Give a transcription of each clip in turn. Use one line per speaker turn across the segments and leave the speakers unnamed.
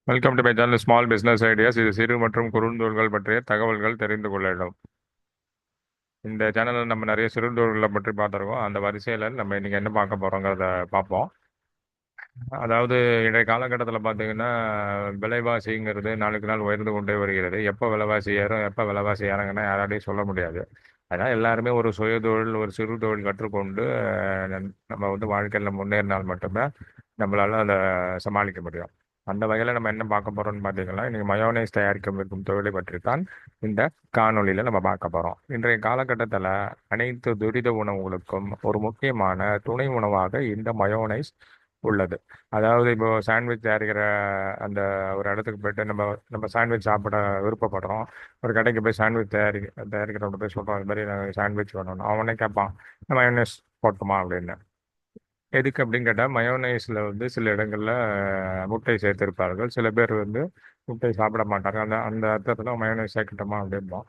Welcome to my channel small business ideas. இது சிறு மற்றும் குறுந்தொழில்கள் பற்றிய தகவல்கள் தெரிந்து கொள்ள இடம். இந்த சேனலில் நம்ம நிறைய சிறுந்தொழில்களை பற்றி பார்த்துருக்கோம். அந்த வரிசையில் நம்ம இன்னைக்கு என்ன பார்க்க போறோங்கிறத பார்ப்போம். அதாவது இன்றைய காலகட்டத்தில் பார்த்தீங்கன்னா விலைவாசிங்கிறது நாளுக்கு நாள் உயர்ந்து கொண்டே வருகிறது. எப்போ விலைவாசி ஏறும் எப்போ விலைவாசி இறங்குன்னா யாராலையும் சொல்ல முடியாது. அதனால் எல்லாருமே ஒரு சுய தொழில் ஒரு சிறு தொழில் கற்றுக்கொண்டு நம்ம வந்து வாழ்க்கையில் முன்னேறினால் மட்டுமே நம்மளால அதை சமாளிக்க முடியும். அந்த வகையில் நம்ம என்ன பார்க்க போறோம்னு பார்த்தீங்கன்னா இன்னைக்கு மயோனைஸ் தயாரிக்க இருக்கும் தொழிலை பற்றி தான் இந்த காணொளியில் நம்ம பார்க்க போகிறோம். இன்றைய காலகட்டத்தில் அனைத்து துரித உணவுகளுக்கும் ஒரு முக்கியமான துணை உணவாக இந்த மயோனைஸ் உள்ளது. அதாவது இப்போ சாண்ட்விச் தயாரிக்கிற அந்த ஒரு இடத்துக்கு போயிட்டு நம்ம நம்ம சாண்ட்விச் சாப்பிட விருப்பப்படுறோம். ஒரு கடைக்கு போய் சாண்ட்விச் தயாரிக்கிறவங்க போய் சொல்கிறோம், இது மாதிரி நாங்கள் சாண்ட்விச் வேணும்னு. அவனே கேட்பான், மயோனைஸ் போட்டுமா அப்படின்னு. எதுக்கு அப்படின்னு கேட்டால் மயோனைஸில் வந்து சில இடங்களில் முட்டை சேர்த்திருப்பார்கள். சில பேர் வந்து முட்டை சாப்பிட மாட்டாங்க. அந்த அந்த அர்த்தத்தில் மயோனைஸ் சேர்க்கட்டுமா அப்படின்பான்.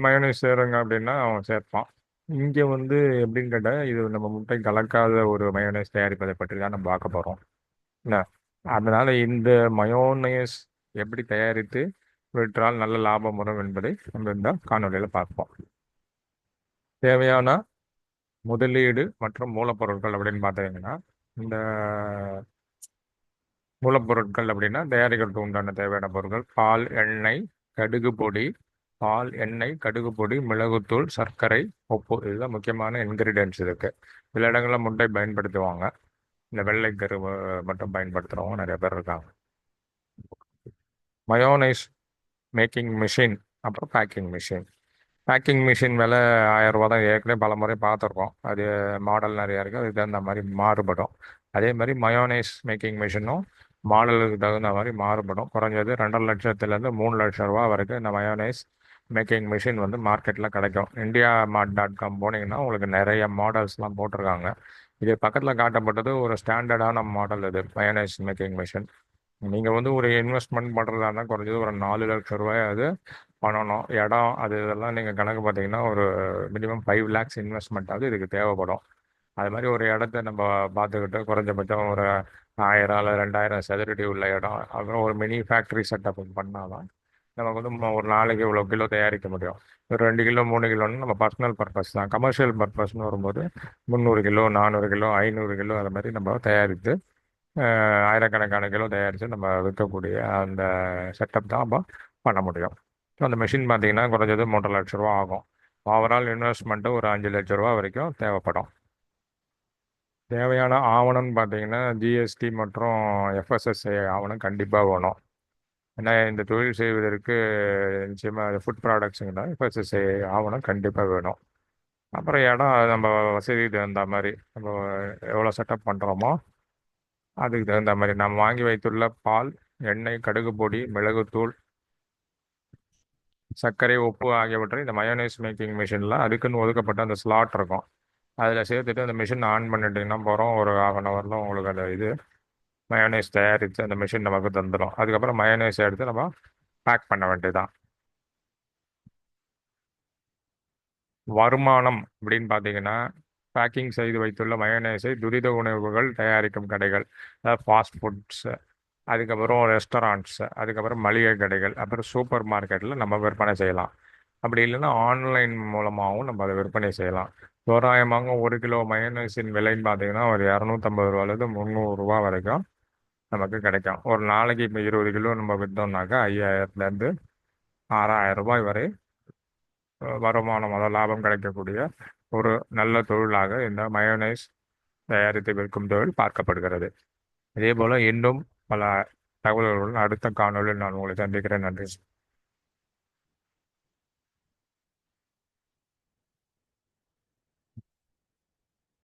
மயோனைஸ் சேருங்க அப்படின்னா அவன் சேர்ப்பான். இங்கே வந்து எப்படின்னு கேட்டால் இது நம்ம முட்டை கலக்காத ஒரு மயோனைஸ் தயாரிப்பதை பற்றி தான் நம்ம பார்க்க போகிறோம். என்ன அதனால இந்த மயோனைஸ் எப்படி தயாரித்து விற்றால் நல்ல லாபம் வரும் என்பதை நம்ம இந்த காணொலியில் பார்ப்போம். தேவையான முதலீடு மற்றும் மூலப்பொருட்கள் அப்படின்னு பார்த்தீங்கன்னா இந்த மூலப்பொருட்கள் அப்படின்னா தயாரிக்கிறதுக்கு உண்டான தேவையான பொருட்கள் பால், எண்ணெய், கடுகு பொடி, பால், எண்ணெய், கடுகு பொடி, மிளகுத்தூள், சர்க்கரை, உப்பு. இதுதான் முக்கியமான இன்கிரீடியன்ட்ஸ் இருக்கு. சில இடங்களில் முட்டை பயன்படுத்துவாங்க. இந்த வெள்ளை கரு மட்டும் பயன்படுத்துகிறவங்க நிறைய பேர் இருக்காங்க. மயோனைஸ் மேக்கிங் மிஷின், அப்புறம் பேக்கிங் மிஷின். பேக்கிங் மிஷின் விலை 1000 ரூபா தான். ஏற்கனவே பல முறை பார்த்துருக்கோம். அது மாடல் நிறையா இருக்குது, அதுக்கு தகுந்த மாதிரி மாறுபடும். அதே மாதிரி மயோனைஸ் மேக்கிங் மிஷினும் மாடலுக்கு தகுந்த மாதிரி மாறுபடும். குறைஞ்சது 2,50,000 3,00,000 ரூபா வரைக்கும் இந்த மயோனைஸ் மேக்கிங் மிஷின் வந்து மார்க்கெட்டில் கிடைக்கும். இந்தியா மார்ட்.com போனீங்கன்னா உங்களுக்கு நிறைய மாடல்ஸ்லாம் போட்டிருக்காங்க. இது பக்கத்தில் காட்டப்பட்டது ஒரு ஸ்டாண்டர்டான மாடல். இது மயோனைஸ் மேக்கிங் மிஷின். நீங்கள் வந்து ஒரு இன்வெஸ்ட்மெண்ட் பண்ணுறதா இருந்தால் குறைஞ்சது ஒரு 4,00,000 ரூபாய் அது பண்ணணும். இடம் அது இதெல்லாம் நீங்கள் கணக்கு பார்த்தீங்கன்னா ஒரு மினிமம் 5 lakhs இன்வெஸ்ட்மெண்ட் இதுக்கு தேவைப்படும். அது மாதிரி ஒரு இடத்த நம்ம பார்த்துக்கிட்டு குறைஞ்சபட்சம் ஒரு 1000 அல்ல 2000 சதுரடி உள்ள இடம், அப்புறம் ஒரு மினி ஃபேக்ட்ரி செட்டப் பண்ணாதான் நமக்கு வந்து ஒரு நாளைக்கு இவ்வளோ கிலோ தயாரிக்க முடியும். ஒரு 2 கிலோ 3 கிலோன்னு நம்ம பர்சனல் பர்பஸ் தான். கமர்ஷியல் பர்பஸ்னு வரும்போது 300 கிலோ 400 கிலோ 500 கிலோ அது மாதிரி நம்ம தயாரித்து ஆயிரக்கணக்கான கிலோ தயாரித்து நம்ம விற்கக்கூடிய அந்த செட்டப் தான் அப்போ பண்ண முடியும். ஸோ அந்த மிஷின் பார்த்தீங்கன்னா குறைஞ்சது 3,00,000 ரூபா ஆகும். ஓவரால் இன்வெஸ்ட்மெண்ட்டு ஒரு 5,00,000 ரூபா வரைக்கும் தேவைப்படும். தேவையான ஆவணம்னு பார்த்தீங்கன்னா ஜிஎஸ்டி மற்றும் எஃப்எஸ்எஸ்ஐ ஆவணம் கண்டிப்பாக வேணும். ஏன்னா இந்த தொழில் செய்வதற்கு நிச்சயமாக ஃபுட் ப்ராடக்ட்ஸுங்கன்னா எஃப்எஸ்எஸ்ஐ ஆவணம் கண்டிப்பாக வேணும். அப்புறம் இடம் நம்ம வசதிக்கு தகுந்த மாதிரி நம்ம எவ்வளோ செட்டப் பண்ணுறோமோ அதுக்கு தகுந்த மாதிரி நாம் வாங்கி வைத்துள்ள பால், எண்ணெய், கடுகு பொடி, மிளகுத்தூள், சர்க்கரை, உப்பு ஆகியவற்றை இந்த மயோனைஸ் மேக்கிங் மிஷினில் அதுக்குன்னு ஒதுக்கப்பட்ட அந்த ஸ்லாட் இருக்கும். அதில் சேர்த்துட்டு அந்த மிஷின் ஆன் பண்ணிட்டீங்கன்னா போகிறோம், ஒரு 1/2 hour உங்களுக்கு அந்த இது மயோனைஸ் தயாரித்து அந்த மிஷின் நமக்கு தந்துடும். அதுக்கப்புறம் மயோனைஸ் எடுத்து நம்ம பேக் பண்ண வேண்டியதுதான். வருமானம் அப்படின்னு பார்த்தீங்கன்னா பேக்கிங் செய்து வைத்துள்ள மயோனைஸை துரித உணவுகள் தயாரிக்கும் கடைகள், அதாவது ஃபாஸ்ட் ஃபுட்ஸ், அதுக்கப்புறம் ரெஸ்டாரண்ட்ஸ், அதுக்கப்புறம் மளிகை கடைகள், அப்புறம் சூப்பர் மார்க்கெட்டில் நம்ம விற்பனை செய்யலாம். அப்படி இல்லைன்னா ஆன்லைன் மூலமாகவும் நம்ம அதை விற்பனை செய்யலாம். தோராயமாக 1 கிலோ மயோனைஸின் விலைன்னு பார்த்தீங்கன்னா ஒரு 250 ரூபாலேருந்து 300 ரூபா வரைக்கும் நமக்கு கிடைக்கும். ஒரு நாளைக்கு இப்போ 20 கிலோ நம்ம விற்றோம்னாக்கா 5,000 ரூபாயிலேருந்து 6,000 ரூபாய் வரை வருமானம், அதாவது லாபம் கிடைக்கக்கூடிய ஒரு நல்ல தொழிலாக இந்த மயோனைஸ் தயாரித்து விற்கும் தொழில் பார்க்கப்படுகிறது. இதே போல இன்னும் பல தகவல்களுடன் அடுத்த காணொலியில் நான் உங்களை சந்திக்கிறேன். நன்றி.